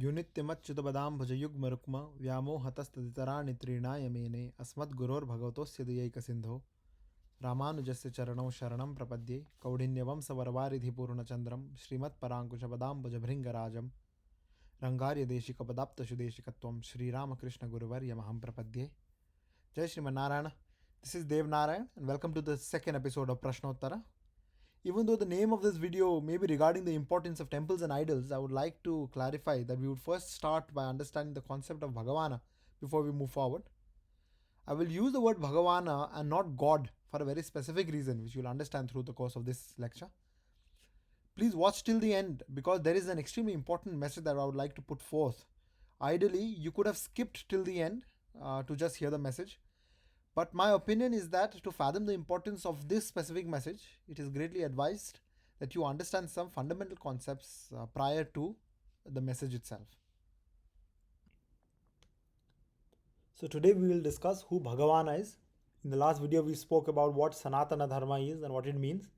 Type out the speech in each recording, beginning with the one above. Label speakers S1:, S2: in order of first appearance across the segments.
S1: युनित्यमच्युतपदाम्भुजयुग्मरुक्म व्यामोहतस्तदितराणि तृणाय मेने अस्मद्गुरोर्भगवतोऽस्य दयैकसिन्धो रामानुजस्य चरणौ शरणं प्रपद्ये कौडिन्यवंशवरवारिधिपूर्णचन्द्रं श्रीमत्पराङ्कुशपदाम्बुजभृङ्गराजं रङ्गार्यदेशिकपदाप्तशुदेशिकत्वं श्रीरामकृष्णगुरुवर्यमहं प्रपद्ये. Jai Shriman Narayana. This is Dev Narayan and welcome to the second episode of Prashnottara. Even though the name of this video may be regarding the importance of temples and idols, I would like to clarify that we would first start by understanding the concept of Bhagavana before we move forward. I will use the word Bhagavana and not God for a very specific reason, which you will understand through the course of this lecture. Please watch till the end because there is an extremely important message that I would like to put forth. Ideally, you could have skipped till the end to just hear the message. But my opinion is that to fathom the importance of this specific message, it is greatly advised that you understand some fundamental concepts prior to the message itself. So today we will discuss who Bhagavana is. In the last video we spoke about what Sanatana Dharma is and what it means.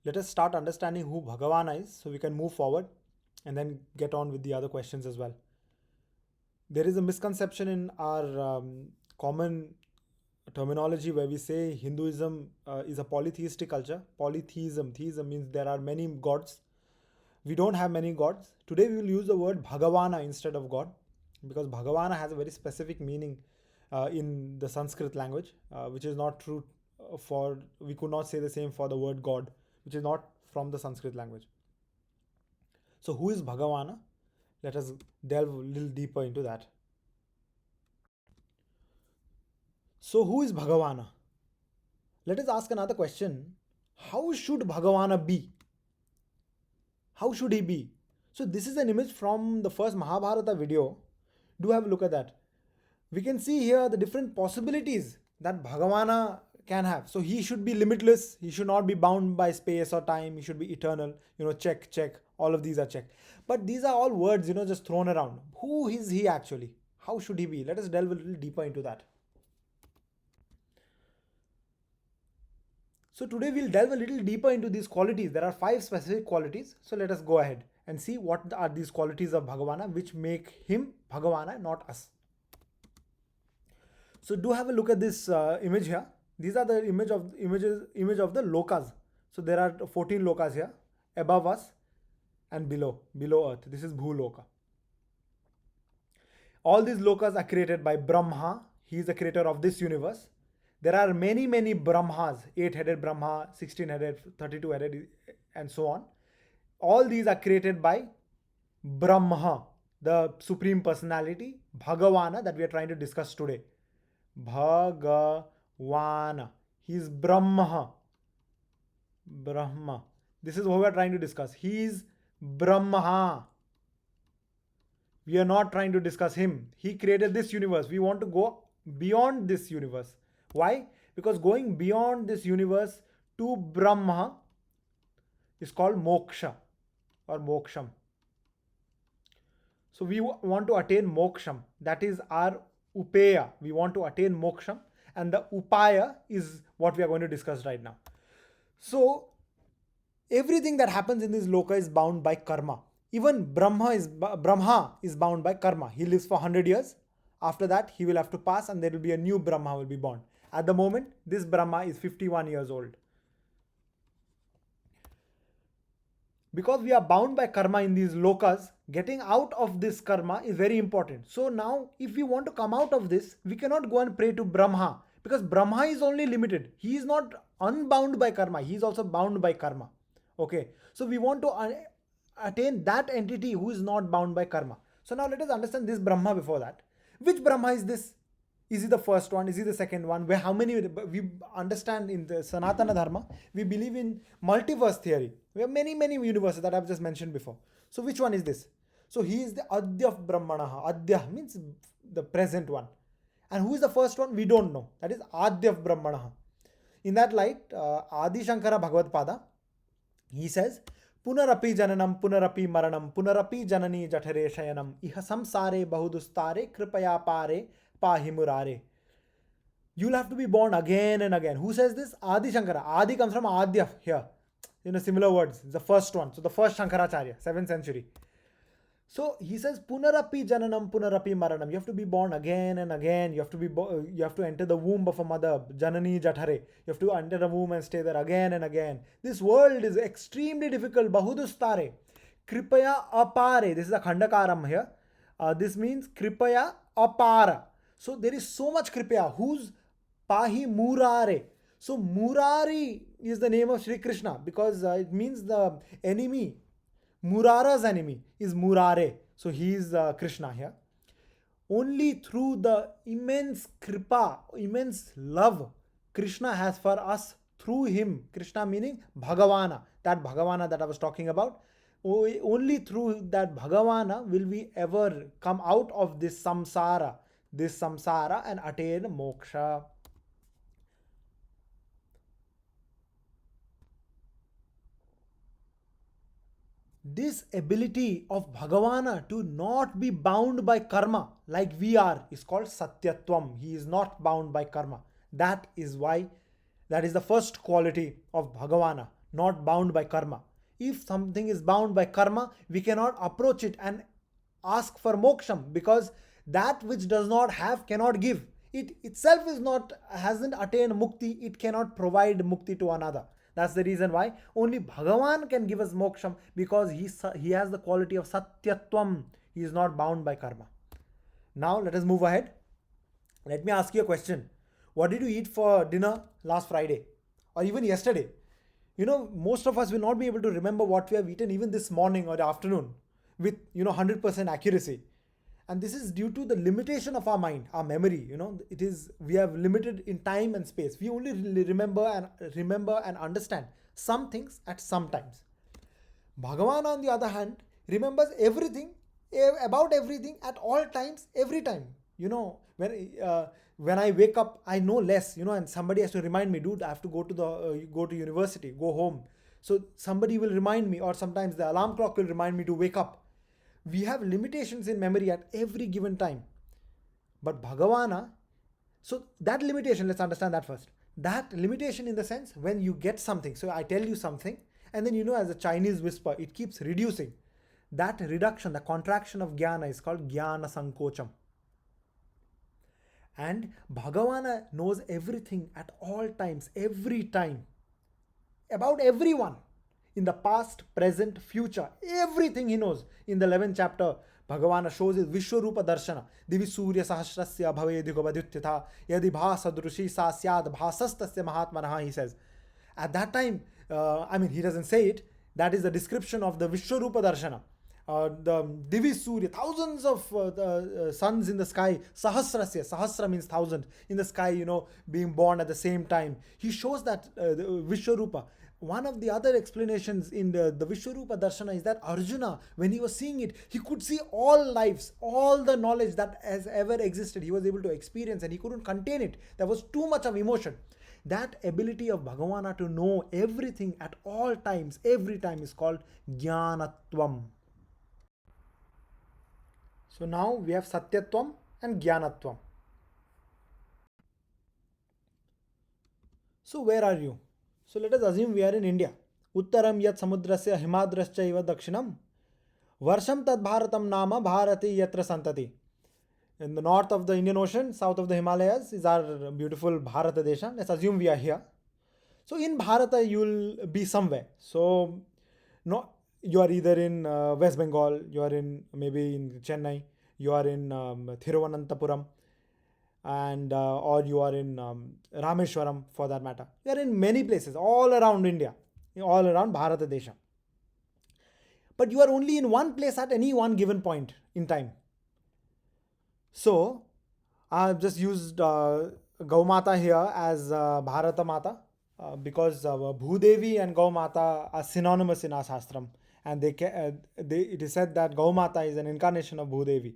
S1: Let us start understanding who Bhagavana is so we can move forward and then get on with the other questions as well. There is a misconception in our common terminology where we say Hinduism is a polytheistic culture. Polytheism, theism means there are many gods. We don't have many gods. Today we will use the word Bhagavana instead of God because Bhagavana has a very specific meaning in the Sanskrit language, which is not true for, we could not say the same for the word God, which is not from the Sanskrit language. So who is Bhagavana? Let us delve a little deeper into that. So who is Bhagavana? Let us ask another question. How should Bhagavana be? How should he be? So this is an image from the first Mahabharata video. Do have a look at that. We can see here the different possibilities that Bhagavana can have. So he should be limitless. He should not be bound by space or time. He should be eternal. Check. All of these are check. But these are all words, just thrown around. Who is he actually? How should he be? Let us delve a little deeper into that. So today we'll delve a little deeper into these qualities. There are 5 specific qualities. So let us go ahead and see what are these qualities of Bhagavana which make him Bhagavana, not us. So do have a look at this image here. These are the image of the lokas. So there are 14 lokas here, above us and below earth. This is Bhuloka. All these lokas are created by Brahma. He is the creator of this universe. There are many Brahmas, 8-headed Brahma, 16-headed, 32-headed, and so on. All these are created by Brahma, the Supreme Personality, Bhagavana, that we are trying to discuss today. Bhagavana. He is Brahma. This is what we are trying to discuss. He is Brahma. We are not trying to discuss him. He created this universe. We want to go beyond this universe. Why? Because going beyond this universe to Brahma is called moksha or moksham. So we want to attain moksham. That is our upeya. We want to attain moksham, and the upaya is what we are going to discuss right now. So everything that happens in this loka is bound by karma. Even Brahma is bound by karma. He lives for 100 years. After that, he will have to pass and there will be a new Brahma will be born. At the moment, this Brahma is 51 years old. Because we are bound by karma in these lokas, getting out of this karma is very important. So now, if we want to come out of this, we cannot go and pray to Brahma because Brahma is only limited. He is not unbound by karma. He is also bound by karma. Okay. So we want to attain that entity who is not bound by karma. So now let us understand this Brahma before that. Which Brahma is this? Is he the first one? Is he the second one? How many? We understand in the Sanatana Dharma, we believe in multiverse theory. We have many universes that I've just mentioned before. So which one is this? So he is the Adya of Brahmanaha. Adya means the present one. And who is the first one? We don't know. That is Adya of Brahmanaha. In that light, Adi Shankara Bhagavad Pada, he says, Punarapi jananam, punarapi maranam, punarapi janani jathare shayanam, iha samsare bahudustare, kripaya pare, pahimurare. You'll have to be born again and again. Who says this? Adi Shankara. Adi comes from Adya here. Similar words. It's the first one. So the first Shankaracharya, 7th century. So he says, Punarapi Jananam, Punarapi Maranam. You have to be born again and again. You have to you have to enter the womb of a mother, Janani Jathare. You have to enter the womb and stay there again and again. This world is extremely difficult. Bahudustare. Kripaya apare. This is a Khandakaram here. This means Kripaya apara. So there is so much Kripaya. Who's Pahi Murare? So Murari is the name of Sri Krishna because it means the enemy. Murara's enemy is Murare. So he is Krishna here. Only through the immense kripa, immense love Krishna has for us through him. Krishna meaning Bhagavana, that Bhagavana that I was talking about. Only through that Bhagavana will we ever come out of this samsara and attain moksha. This ability of Bhagavana to not be bound by karma like we are is called Satyatvam. He is not bound by karma. That is why, that is the first quality of Bhagavana, not bound by karma. If something is bound by karma, we cannot approach it and ask for moksham because that which does not have cannot give. It itself is not, hasn't attained mukti, it cannot provide mukti to another. That's the reason why only Bhagavan can give us moksham because he has the quality of satyatvam. He is not bound by karma. Now let us move ahead. Let me ask you a question. What did you eat for dinner last Friday or even yesterday? Most of us will not be able to remember what we have eaten even this morning or afternoon with 100% accuracy. And this is due to the limitation of our mind, our memory. We have limited in time and space. We only remember and understand some things at some times. Bhagavan, on the other hand, remembers everything about everything at all times, every time. When I wake up, I know less. And somebody has to remind me, dude, I have to go to university, go home. So somebody will remind me, or sometimes the alarm clock will remind me to wake up. We have limitations in memory at every given time. But Bhagavana, so that limitation, let's understand that first. That limitation in the sense when you get something, so I tell you something, and then as a Chinese whisper, it keeps reducing. That reduction, the contraction of jnana is called jnana sankocham. And Bhagavana knows everything at all times, every time, about everyone. In the past, present, future, everything he knows. In the 11th chapter, Bhagavana shows his Vishwarupa Darshana. Divi Surya Sahasrasya Bhavediko Badhyutyatha Yadi Bhasadrushi Sa Syad Bhasastasya Mahatmanaha, he says. At that time, he doesn't say it. That is the description of the Vishwarupa Darshana. The Divi Surya, thousands of suns in the sky, Sahasrasya, Sahasra means thousand, in the sky, being born at the same time. He shows that Vishwarupa. One of the other explanations in the Vishwarupa Darshana is that Arjuna, when he was seeing it, he could see all lives, all the knowledge that has ever existed. He was able to experience and he couldn't contain it. There was too much of emotion. That ability of Bhagavana to know everything at all times, every time, is called Jnanatvam. So now we have Satyatvam and Jnanatvam. So where are you? So let us assume we are in India. Uttaram yat samudrasya himadrascha iva dakshinam. Varsham tad bharatam nama bharati yatra santati. In the north of the Indian Ocean, south of the Himalayas is our beautiful Bharata Desha. Let's assume we are here. So in Bharata, you will be somewhere. So you are either in West Bengal, you are maybe in Chennai, you are in Thiruvananthapuram, and or you are in Rameshwaram for that matter. You are in many places all around India, all around Bharata Desha. But you are only in one place at any one given point in time. So I've just used Gaumata here as Bharata Mata because Bhudevi and Gaumata are synonymous in our Shastram, and it is said that Gaumata is an incarnation of Bhudevi.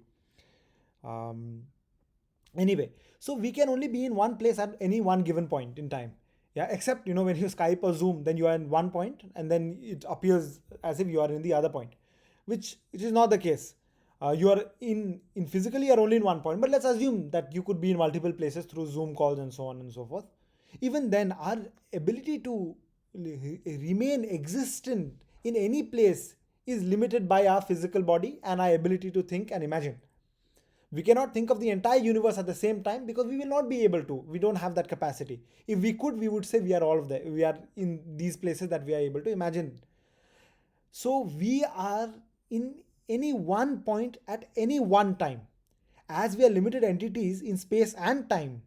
S1: Anyway, so we can only be in one place at any one given point in time. Yeah, except when you Skype or Zoom, then you are in one point and then it appears as if you are in the other point, which is not the case. You are in physically you are only in one point, but let's assume that you could be in multiple places through Zoom calls and so on and so forth. Even then, our ability to remain existent in any place is limited by our physical body and our ability to think and imagine. We cannot think of the entire universe at the same time because we will not be able to. We don't have that capacity. If we could, we would say we are all of that. We are in these places that we are able to imagine. So we are in any one point at any one time. As we are limited entities in space and time,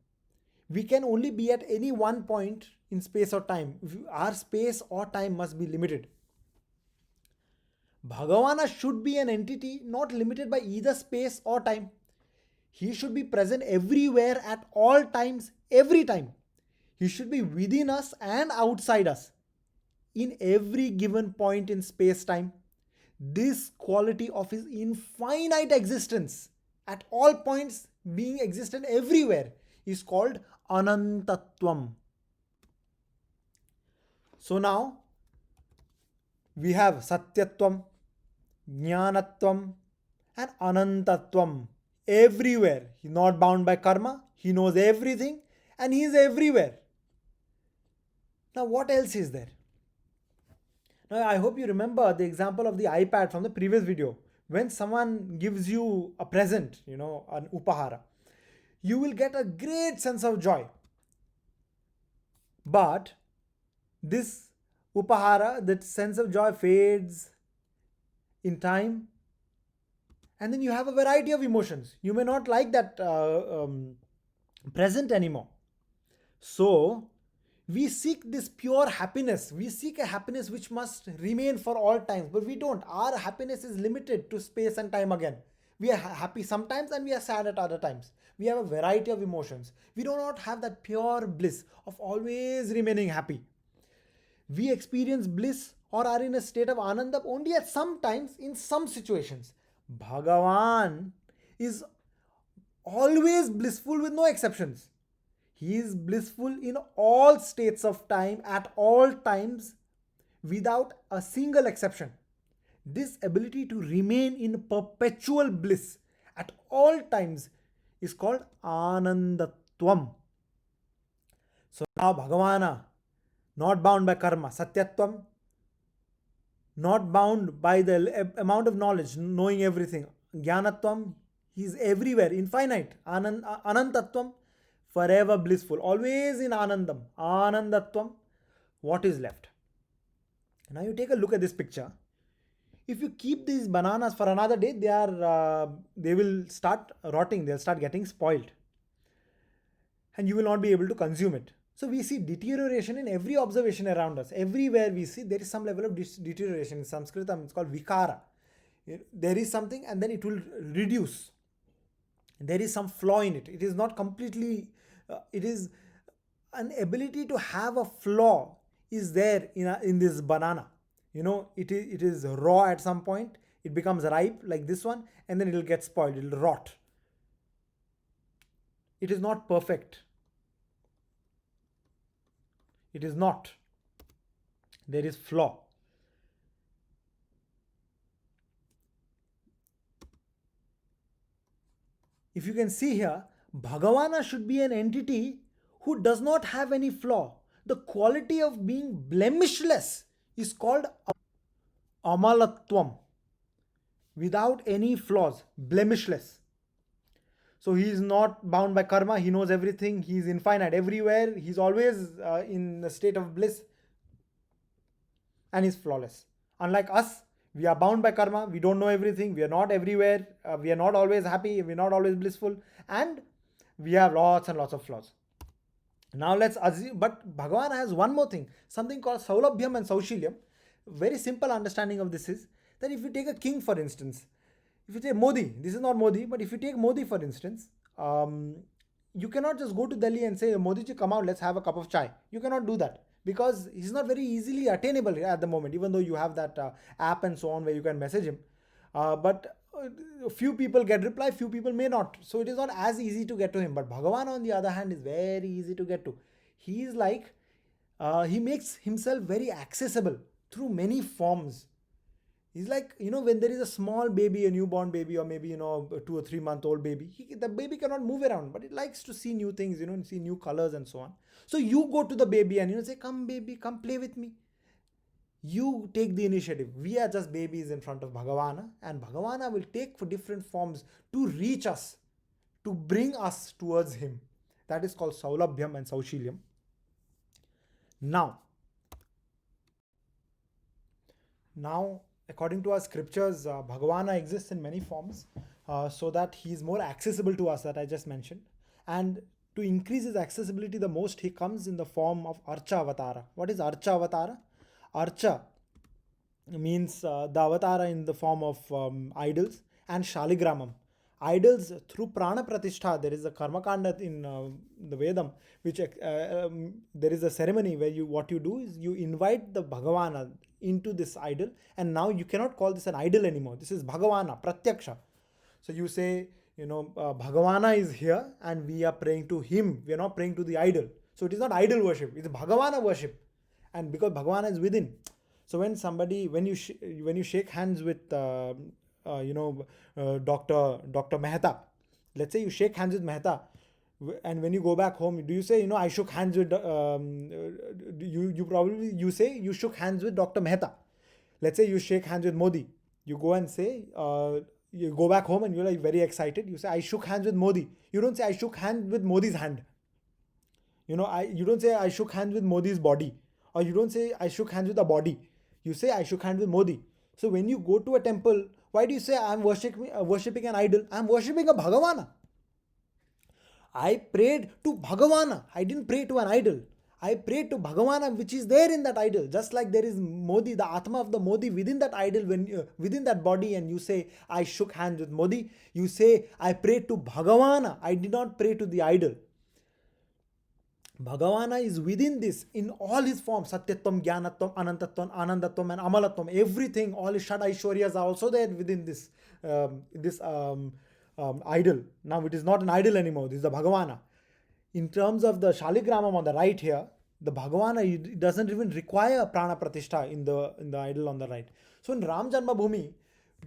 S1: we can only be at any one point in space or time. Our space or time must be limited. Bhagavana should be an entity not limited by either space or time. He should be present everywhere at all times, every time. He should be within us and outside us in every given point in space time. This quality of his infinite existence at all points, being existent everywhere, is called Anantatvam. So now we have Satyatvam, Jnanatvam, and Anantatvam everywhere. He's not bound by karma, he knows everything, and he is everywhere. Now, what else is there? Now, I hope you remember the example of the iPad from the previous video. When someone gives you a present, an upahara, you will get a great sense of joy. But this upahara, that sense of joy fades in time, and then you have a variety of emotions. You may not like that present anymore. So we seek this pure happiness. We seek a happiness which must remain for all times, but we don't. Our happiness is limited to space and time again. We are happy sometimes and we are sad at other times. We have a variety of emotions. We do not have that pure bliss of always remaining happy. We experience bliss or are in a state of ananda only at some times in some situations. Bhagavan is always blissful with no exceptions. He is blissful in all states of time at all times without a single exception. This ability to remain in perpetual bliss at all times is called Anandatvam. So now Bhagavana, not bound by karma, Satyatvam, not bound by the amount of knowledge, knowing everything, Jnanatvam, he is everywhere, infinite, Anantatvam, forever blissful, always in Anandam, Anandatvam. What is left? Now you take a look at this picture. If you keep these bananas for another day, they will start rotting, they'll start getting spoiled, and you will not be able to consume it. So we see deterioration in every observation around us. Everywhere we see there is some level of deterioration. In Sanskrit, it's called vikara. There is something and then it will reduce. There is some flaw in it. It is not completely, it is an ability to have a flaw is there in this banana. It is raw at some point. It becomes ripe like this one and then it will get spoiled. It will rot. It is not perfect. It is not. There is flaw. If you can see here, Bhagavana should be an entity who does not have any flaw. The quality of being blemishless is called Amalatvam. Without any flaws, blemishless. So he is not bound by karma, he knows everything, he is infinite everywhere, he is always in a state of bliss and is flawless. Unlike us, we are bound by karma, we don't know everything, we are not everywhere, we are not always happy, we are not always blissful, and we have lots and lots of flaws. Now let's assume, but Bhagavan has one more thing, something called Saulabhyam and Saushilyam. Very simple understanding of this is that if you take a king for instance, if you take Modi, this is not Modi, but if you take Modi for instance, you cannot just go to Delhi and say, Modi ji, come out, let's have a cup of chai. You cannot do that because he's not very easily attainable at the moment, even though you have that app and so on where you can message him. But few people get reply, few people may not. So it is not as easy to get to him. But Bhagavan, on the other hand, is very easy to get to. He is like, he makes himself very accessible through many forms. He's like, when there is a small baby, a newborn baby, or maybe, a 2 or 3 month old baby, the baby cannot move around, but it likes to see new things, and see new colors and so on. So you go to the baby and, say, come baby, come play with me. You take the initiative. We are just babies in front of Bhagavana, and Bhagavana will take for different forms to reach us, to bring us towards him. That is called Saulabhyam and Saushilyam. Now, according to our scriptures, Bhagavana exists in many forms, so that he is more accessible to us, that I just mentioned. And to increase his accessibility the most, he comes in the form of Archa Avatara. What is Archa Avatara? Archa means the avatara in the form of idols, and Shaligramam. Idols through Prana Pratishtha. There is a Karma Kanda in the Vedam, which there is a ceremony where what you do is you invite the Bhagavana into this idol, and now you cannot call this an idol anymore. This is Bhagavana, Pratyaksha. So you say, Bhagavana is here and we are praying to him. We are not praying to the idol. So it is not idol worship, it's Bhagavana worship. And because Bhagavana is within. So when you shake hands with Dr. Mehta, let's say you shake hands with Mehta, and when you go back home, do you say, I shook hands with you say you shook hands with Dr. Mehta. Let's say you shake hands with Modi. You go and say, you go back home and you're like very excited. You say, I shook hands with Modi. You don't say I shook hands with Modi's hand. You don't say I shook hands with Modi's body, or you don't say I shook hands with the body. You say I shook hands with Modi. So when you go to a temple, why do you say I'm worshipping an idol? I'm worshipping a Bhagavana. I prayed to Bhagavana. I didn't pray to an idol. I prayed to Bhagavana, which is there in that idol. Just like there is Modi, the Atma of the Modi within that idol, within that body, and you say I shook hands with Modi. You say I prayed to Bhagavana. I did not pray to the idol. Bhagavana is within this in all his forms. Satyatvam, Jnanatvam, Anantatvam, Anandatvam, and Amalatvam. Everything, all his Shad Aishwaryas are also there within this idol. Now it is not an idol anymore. This is the Bhagavana. In terms of the Shaligramam on the right here, the Bhagavana, it doesn't even require Prana Pratishtha in the idol on the right. So in Ram Janmabhoomi,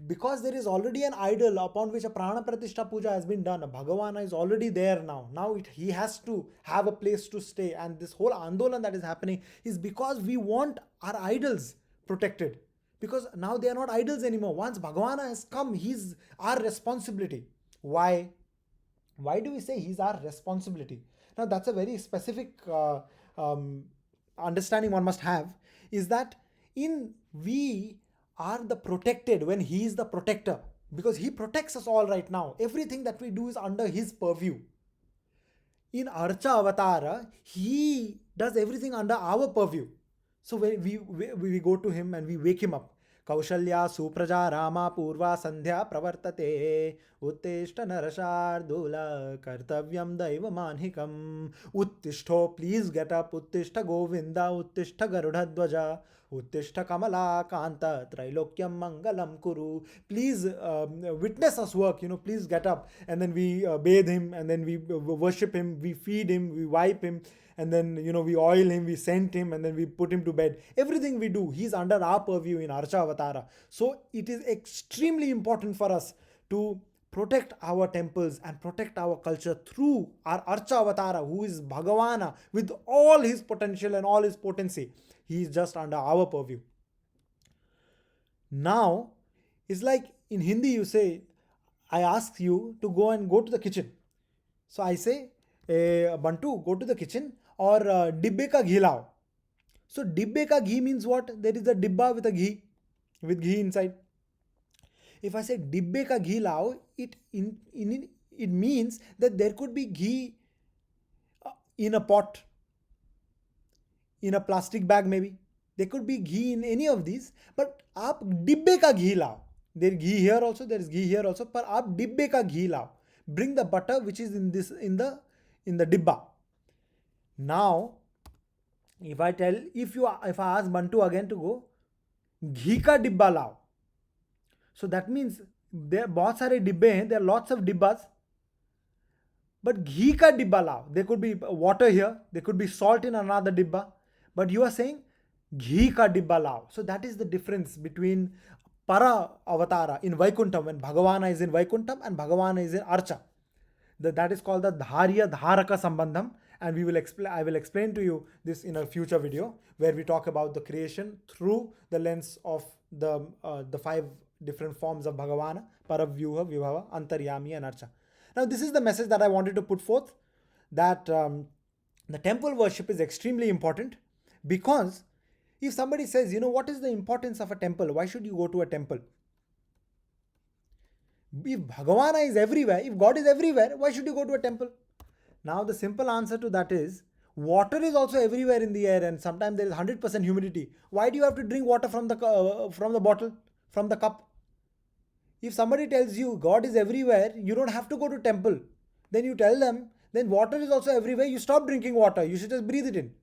S1: because there is already an idol upon which a Prana Pratishtha puja has been done, a Bhagavana is already there now. Now he has to have a place to stay. And this whole Andolan that is happening is because we want our idols protected. Because now they are not idols anymore. Once Bhagavana has come, he's our responsibility. Why? Why do we say he's our responsibility? Now that's a very specific understanding one must have, is that we are the protected when he is the protector, because he protects us all right now. Everything that we do is under his purview. In Archa Avatara, he does everything under our purview. So when we go to him and we wake him up. Kaushalya Supraja Rama Purva Sandhya Pravartate Uttishta Narashardula Kartavyam Daiva Manhikam. Uttishto, please get up. Uttishta Govinda Uttishta Garudhadwaja Uttishta Kamala Kanta Trailokyam Mangalam Kuru. Please witness us work, please get up. And then we bathe him, and then we worship him, we feed him, we wipe him, and then we oil him, we scent him, and then we put him to bed. Everything we do, he's under our purview in Archa Avatara. So it is extremely important for us to protect our temples and protect our culture through our Archa Avatara, who is Bhagavana with all his potential and all his potency. He is just under our purview. Now, it's like in Hindi you say, I ask you to go to the kitchen. So I say, Bantu, go to the kitchen, or dibbe ka ghee lao. So dibbe ka ghee means what? There is a dibba with ghee inside. If I say dibbe ka ghee lao, it means that there could be ghee in a pot, in a plastic bag maybe. There could be ghee in any of these, but aap dibbe ka ghee lao. There is ghee here also, there is ghee here also, but aap dibbe ka ghee lao. Bring the butter which is in the dibba. Now, if I ask Bantu again to go, ghee ka dibba lao. So that means there bahut sare dibbe hain, there are lots of dibbas, but ghee ka dibba lao. There could be water here, there could be salt in another dibba, but you are saying ghee ka dibba lao. So that is the difference between Para Avatara in Vaikuntham, when Bhagavana is in Vaikuntham and Bhagavana is in Archa. That is called the Dharya Dharaka Sambandham, and I will explain to you this in a future video where we talk about the creation through the lens of the five different forms of Bhagavana: Paravyuha, Vibhava, Antaryami, and Archa. Now, this is the message that I wanted to put forth, that the temple worship is extremely important, because if somebody says, what is the importance of a temple? Why should you go to a temple? If Bhagavana is everywhere, if God is everywhere, why should you go to a temple? Now, the simple answer to that is, water is also everywhere in the air, and sometimes there is 100% humidity. Why do you have to drink water from the bottle, from the cup? If somebody tells you God is everywhere, you don't have to go to temple. Then you tell them, then water is also everywhere. You stop drinking water. You should just breathe it in.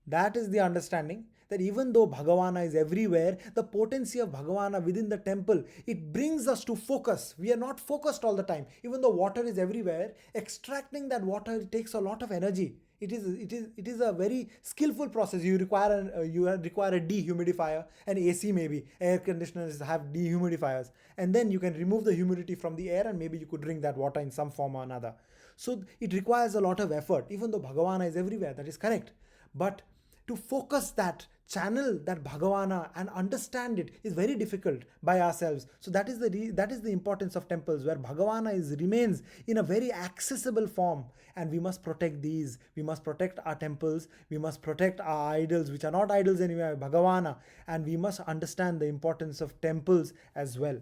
S1: That is the understanding, that even though Bhagavana is everywhere, the potency of Bhagavana within the temple, it brings us to focus. We are not focused all the time. Even though water is everywhere, extracting that water takes a lot of energy. It is a very skillful process. You require a dehumidifier, an AC maybe. Air conditioners have dehumidifiers, and then you can remove the humidity from the air, and maybe you could drink that water in some form or another. So it requires a lot of effort. Even though Bhagavana is everywhere, that is correct. But to focus that, channel that Bhagavana and understand it is very difficult by ourselves. So that is the importance of temples, where Bhagavana remains in a very accessible form, and we must protect these. We must protect our temples. We must protect our idols, which are not idols anyway, Bhagavana, and we must understand the importance of temples as well.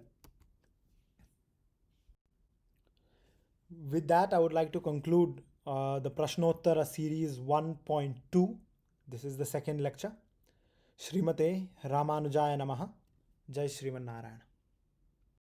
S1: With that, I would like to conclude the Prashnottara series 1.2. This is the second lecture. Srimate Ramanujaya Namaha. Jai Sriman Narayana.